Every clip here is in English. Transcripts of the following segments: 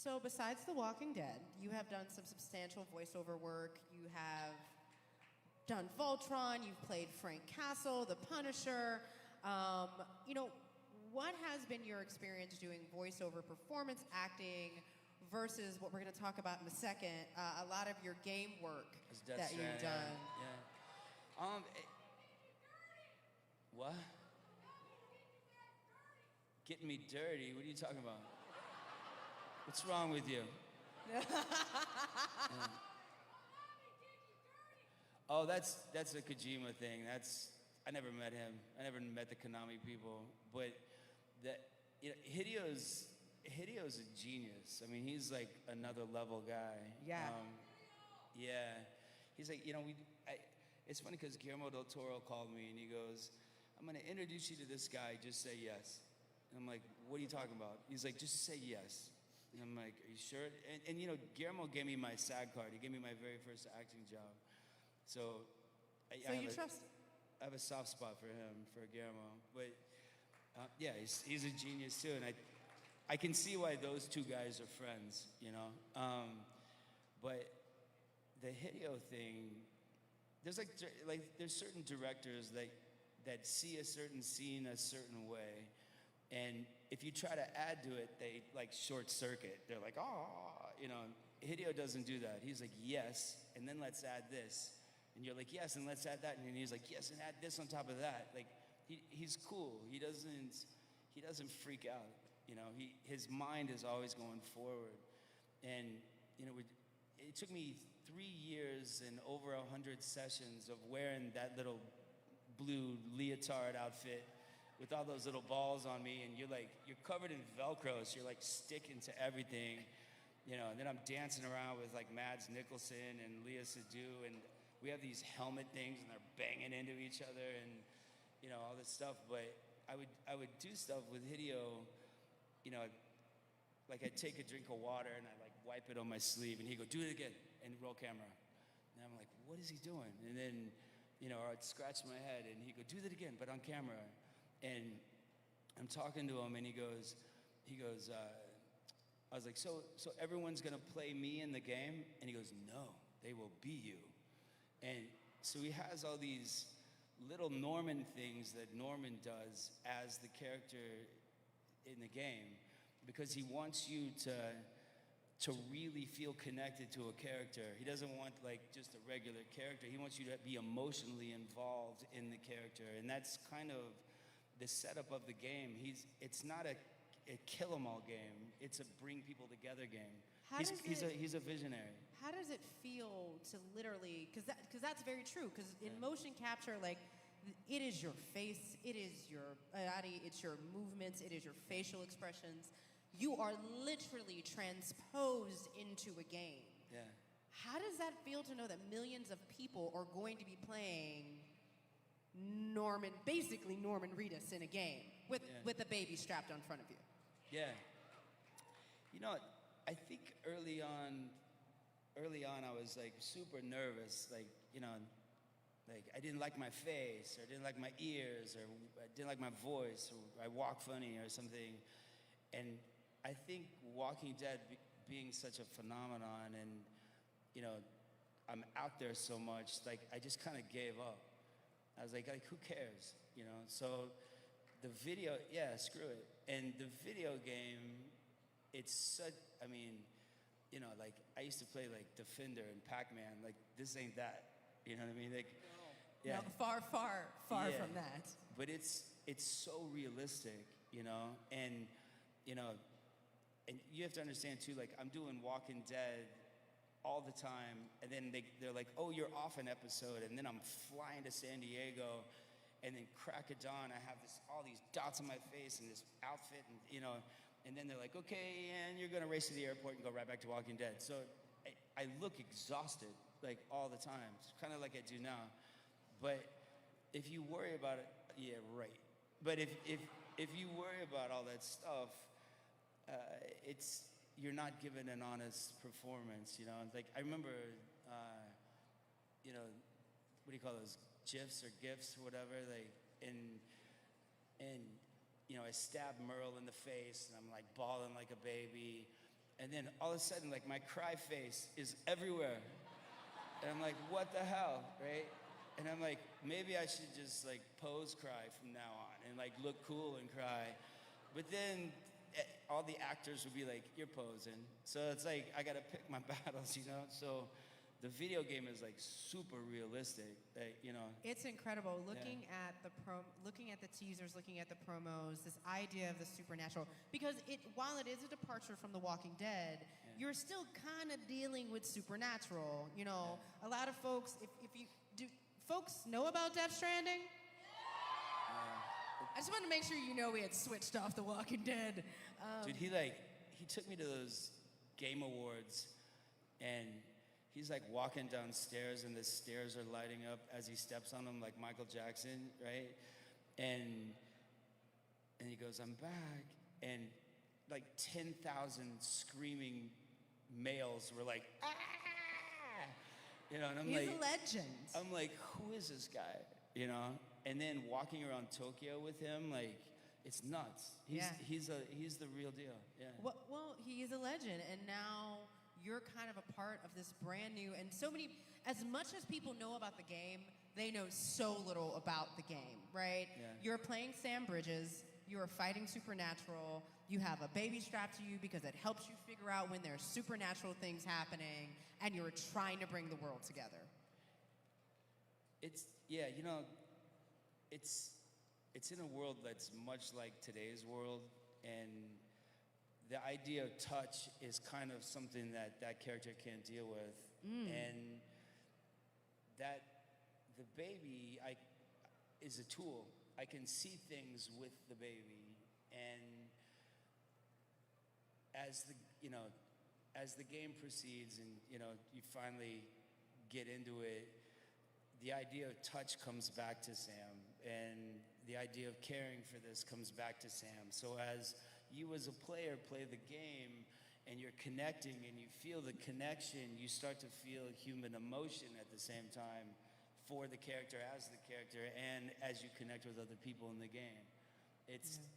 So besides The Walking Dead, you have done some substantial voiceover work. You have done Voltron, you've played Frank Castle, The Punisher. What has been your experience doing voiceover performance acting versus what we're going to talk about in a second, a lot of your game work that you've done? Yeah. What? Getting me dirty? What are you talking about? What's wrong with you? Yeah. Oh, that's a Kojima thing. I never met him. I never met the Konami people. But Hideo's a genius. I mean, he's like another level guy. Yeah. Yeah. He's like, it's funny because Guillermo del Toro called me and he goes, I'm going to introduce you to this guy, just say yes. And I'm like, what are you talking about? He's like, just say yes. And I'm like, are you sure? And Guillermo gave me my SAG card. He gave me my very first acting job. So you trust? I have a soft spot for him, for Guillermo. But yeah, he's a genius too. And I can see why those two guys are friends, But the Hideo thing, there's there's certain directors that see a certain scene a certain way. And if you try to add to it, they like short circuit. They're like, Hideo doesn't do that. He's like, yes, and then let's add this. And you're like, yes, and let's add that. And he's like, yes, and add this on top of that. Like, he's cool. He doesn't freak out. His mind is always going forward. And, it took me 3 years and over 100 sessions of wearing that little blue leotard outfit with all those little balls on me, and you're covered in Velcro, so you're like sticking to everything, and then I'm dancing around with like Mads Mikkelsen and Lea Seydoux, and we have these helmet things and they're banging into each other and all this stuff. But I would do stuff with Hideo, like I'd take a drink of water and I'd like wipe it on my sleeve and he'd go, do it again, and roll camera. And I'm like, what is he doing? And then, or I'd scratch my head and he'd go, do that again, but on camera. And I'm talking to him and he goes, I was like, so everyone's gonna play me in the game? And he goes, no, they will be you. And so he has all these little Norman things that Norman does as the character in the game, because he wants you to really feel connected to a character. He doesn't want like just a regular character. He wants you to be emotionally involved in the character. And that's kind of the setup of the game. It's not a kill 'em all game. It's a bring people together game. He's a visionary. How does it feel to literally, because that's very true, because in motion capture, like, it is your face, it is your body, it's your movements, it is your facial expressions. You are literally transposed into a game. Yeah. How does that feel to know that millions of people are going to be playing basically Norman Reedus in a game with a baby strapped on front of you? Yeah. I think early on I was like super nervous, like I didn't like my face, or I didn't like my ears, or I didn't like my voice, or I walk funny or something. And I think Walking Dead being such a phenomenon, and I'm out there so much, like I just kind of gave up. I was like who cares, So the video, screw it. And the video game, it's such, like I used to play like Defender and Pac-Man, like this ain't that, you know what I mean? Like, no, far from that. But it's so realistic, and and you have to understand too, like I'm doing Walking Dead all the time, and then they're like, oh, you're off an episode, and then I'm flying to San Diego, and then crack of dawn, I have all these dots on my face and this outfit, and and then they're like, okay, and you're gonna race to the airport and go right back to Walking Dead. So I look exhausted, like all the time. It's kind of like I do now. But if you worry about it, yeah, right. But if you worry about all that stuff, you're not given an honest performance, Like I remember, what do you call those, GIFs or GIFs or whatever? And I stabbed Merle in the face, and I'm like bawling like a baby, And then all of a sudden, like, my cry face is everywhere. And I'm like, what the hell, right? And I'm like, maybe I should just, like, pose cry from now on and, like, look cool and cry. But then all the actors would be like, you're posing. So it's like, I gotta pick my battles, you know? So the video game is, like, super realistic, you know? It's incredible. Looking at the teasers, looking at the promos, this idea of the supernatural, because while it is a departure from The Walking Dead, you're still kind of dealing with supernatural. You know, a lot of folks, folks know about Death Stranding? I just wanted to make sure you know we had switched off The Walking Dead. Dude, he took me to those game awards, and he's like walking downstairs, and the stairs are lighting up as he steps on them, like Michael Jackson, right? And he goes, I'm back, and like 10,000 screaming males were like, ah! You know, and I'm He's like, a legend. I'm like, who is this guy? You know? And then walking around Tokyo with him, like, it's nuts. He's the real deal. Yeah. Well, he is a legend, and now you're kind of a part of this brand new, and so many, as much as people know about the game, they know so little about the game, right? Yeah. You're playing Sam Bridges, you're fighting supernatural, you have a baby strapped to you because it helps you figure out when there's supernatural things happening, and you're trying to bring the world together. It's in a world that's much like today's world, and the idea of touch is kind of something that character can't deal with. And that the baby is a tool. I can see things with the baby, and as the game proceeds and you finally get into it, the idea of touch comes back to Sam, and the idea of caring for this comes back to Sam. So as you as a player play the game and you're connecting and you feel the connection, you start to feel human emotion at the same time for the character, as the character, and as you connect with other people in the game.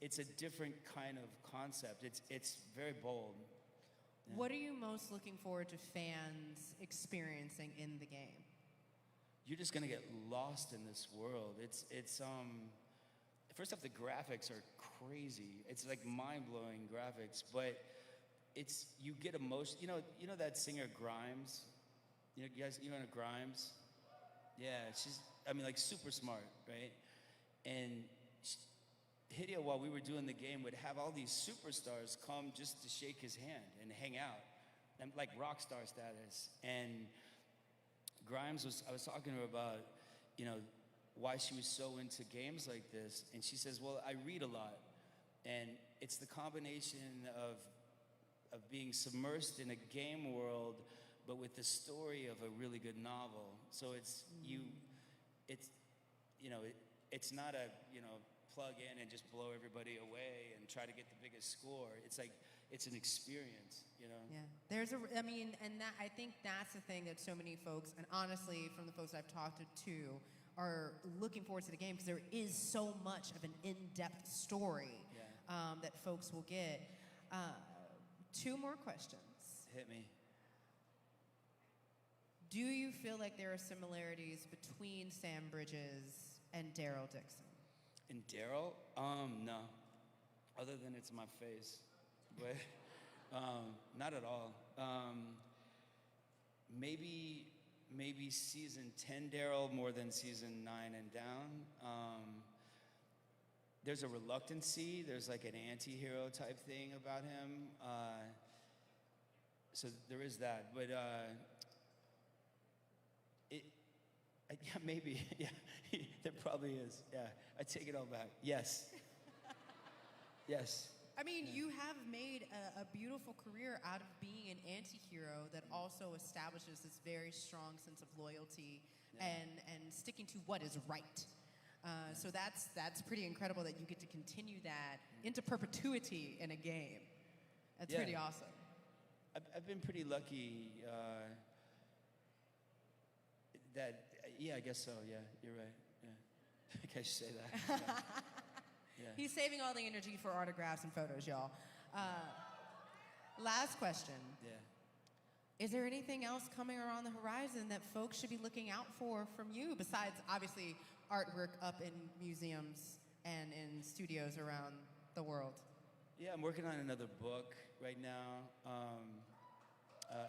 It's a different kind of concept. It's very bold. Yeah. What are you most looking forward to fans experiencing in the game? You're just gonna get lost in this world. It's first off, the graphics are crazy. It's like mind-blowing graphics, but you get emotion. You know that singer Grimes? You know Grimes? Yeah, she's like super smart, right? And Hideo, while we were doing the game, would have all these superstars come just to shake his hand and hang out, and like rock star status. And Grimes I was talking to her about, why she was so into games like this, and she says, well, I read a lot, and it's the combination of being submersed in a game world, but with the story of a really good novel. So it's not a plug in and just blow everybody away and try to get the biggest score. It's like it's an experience, Yeah, I think that's the thing that so many folks, and honestly, from the folks I've talked to, are looking forward to the game, because there is so much of an in-depth story that folks will get. 2 more questions. Hit me. Do you feel like there are similarities between Sam Bridges and Daryl Dixon? And Daryl? No. Other than it's my face. But not at all. Maybe season 10 Daryl more than season 9 and down. There's a reluctancy. There's like an anti-hero type thing about him. So there is that. But yeah, maybe. Yeah, there probably is. Yeah, I take it all back. Yes. Yes. You have made a beautiful career out of being an anti-hero that also establishes this very strong sense of loyalty and sticking to what is right. So that's pretty incredible that you get to continue that into perpetuity in a game. That's pretty awesome. I've been pretty lucky I guess so. Yeah, you're right. Yeah. I guess you say that. Yeah. He's saving all the energy for autographs and photos, y'all. Last question. Yeah. Is there anything else coming around the horizon that folks should be looking out for from you besides, obviously, artwork up in museums and in studios around the world? Yeah, I'm working on another book right now.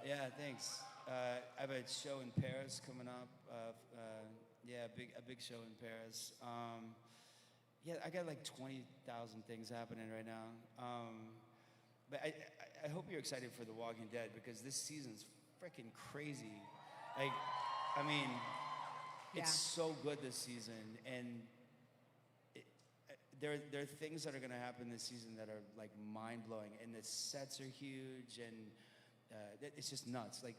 Yeah, thanks. I have a show in Paris coming up. Yeah, a big show in Paris. Yeah, I got like 20,000 things happening right now. But I hope you're excited for The Walking Dead because this season's freaking crazy. Like, I mean, it's so good this season, and there are things that are going to happen this season that are like mind-blowing, and the sets are huge, and it's just nuts. Like,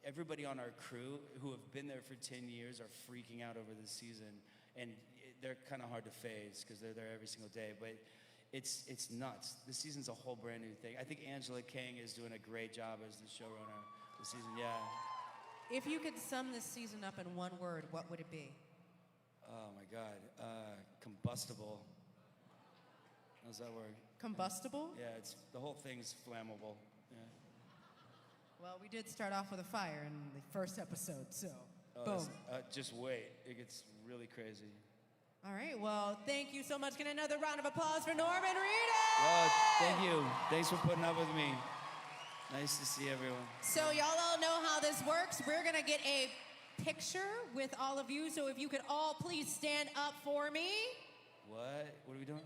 everybody on our crew who have been there for 10 years are freaking out over this season, and they're kind of hard to phase because they're there every single day, but it's nuts. This season's a whole brand new thing. I think Angela Kang is doing a great job as the showrunner this season, yeah. If you could sum this season up in one word, what would it be? Oh my God, combustible. How's that word? Combustible? Yeah, the whole thing's flammable. Yeah. Well, we did start off with a fire in the first episode, so boom. Just wait, it gets really crazy. All right, well, thank you so much. Get another round of applause for Norman Reedus! Well, thank you. Thanks for putting up with me. Nice to see everyone. So y'all all know how this works. We're gonna get a picture with all of you, so if you could all please stand up for me. What? What are we doing?